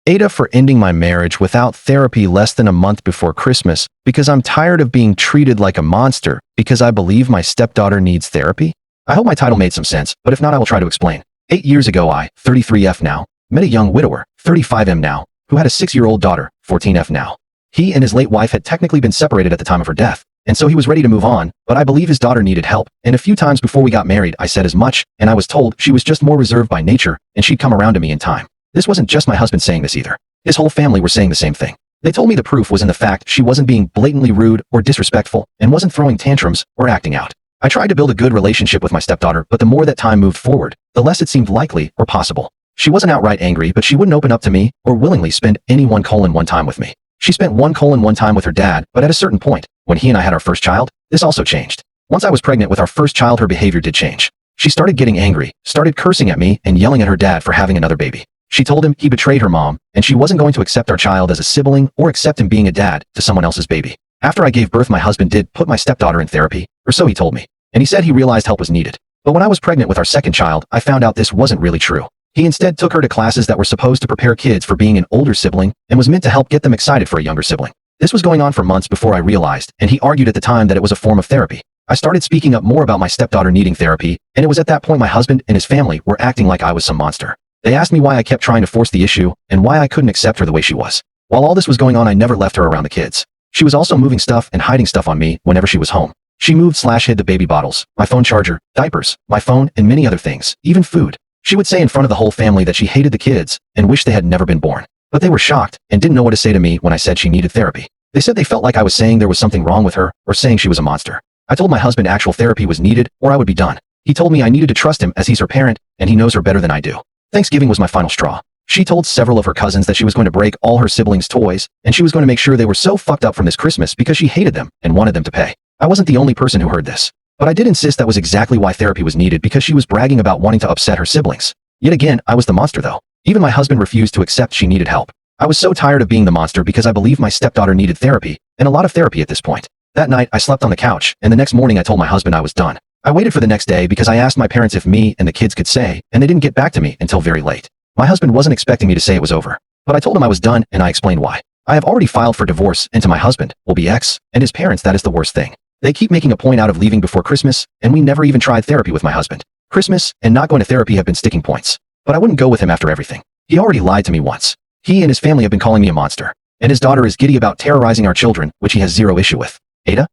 AITAH for ending my marriage without therapy less than a month before Christmas because I'm tired of being treated like a monster because I believe my stepdaughter needs therapy? I hope my title made some sense, but if not, I will try to explain. 8 years ago I, 33F now, met a young widower, 35M now, who had a 6-year-old daughter, 14F now. He and his late wife had technically been separated at the time of her death, and so he was ready to move on, but I believe his daughter needed help, and a few times before we got married I said as much, and I was told she was just more reserved by nature, and she'd come around to me in time. This wasn't just my husband saying this either. His whole family were saying the same thing. They told me the proof was in the fact she wasn't being blatantly rude or disrespectful and wasn't throwing tantrums or acting out. I tried to build a good relationship with my stepdaughter, but the more that time moved forward, the less it seemed likely or possible. She wasn't outright angry, but she wouldn't open up to me or willingly spend any 1:1 time with me. She spent 1:1 time with her dad, but at a certain point, when he and I had our first child, this also changed. Once I was pregnant with our first child, her behavior did change. She started getting angry, started cursing at me, and yelling at her dad for having another baby. She told him he betrayed her mom, and she wasn't going to accept our child as a sibling or accept him being a dad to someone else's baby. After I gave birth, my husband did put my stepdaughter in therapy, or so he told me, and he said he realized help was needed. But when I was pregnant with our second child, I found out this wasn't really true. He instead took her to classes that were supposed to prepare kids for being an older sibling and was meant to help get them excited for a younger sibling. This was going on for months before I realized, and he argued at the time that it was a form of therapy. I started speaking up more about my stepdaughter needing therapy, and it was at that point my husband and his family were acting like I was some monster. They asked me why I kept trying to force the issue and why I couldn't accept her the way she was. While all this was going on, I never left her around the kids. She was also moving stuff and hiding stuff on me whenever she was home. She moved/hid the baby bottles, my phone charger, diapers, my phone, and many other things, even food. She would say in front of the whole family that she hated the kids and wished they had never been born. But they were shocked and didn't know what to say to me when I said she needed therapy. They said they felt like I was saying there was something wrong with her or saying she was a monster. I told my husband actual therapy was needed or I would be done. He told me I needed to trust him as he's her parent and he knows her better than I do. Thanksgiving was my final straw. She told several of her cousins that she was going to break all her siblings' toys, and she was going to make sure they were so fucked up from this Christmas because she hated them and wanted them to pay. I wasn't the only person who heard this. But I did insist that was exactly why therapy was needed because she was bragging about wanting to upset her siblings. Yet again, I was the monster though. Even my husband refused to accept she needed help. I was so tired of being the monster because I believed my stepdaughter needed therapy, and a lot of therapy at this point. That night, I slept on the couch, and the next morning I told my husband I was done. I waited for the next day because I asked my parents if me and the kids could say, and they didn't get back to me until very late. My husband wasn't expecting me to say it was over, but I told him I was done and I explained why. I have already filed for divorce, and to my husband, will be ex, and his parents that is the worst thing. They keep making a point out of leaving before Christmas, and we never even tried therapy with my husband. Christmas and not going to therapy have been sticking points. But I wouldn't go with him after everything. He already lied to me once. He and his family have been calling me a monster, and his daughter is giddy about terrorizing our children, which he has zero issue with. AITAH?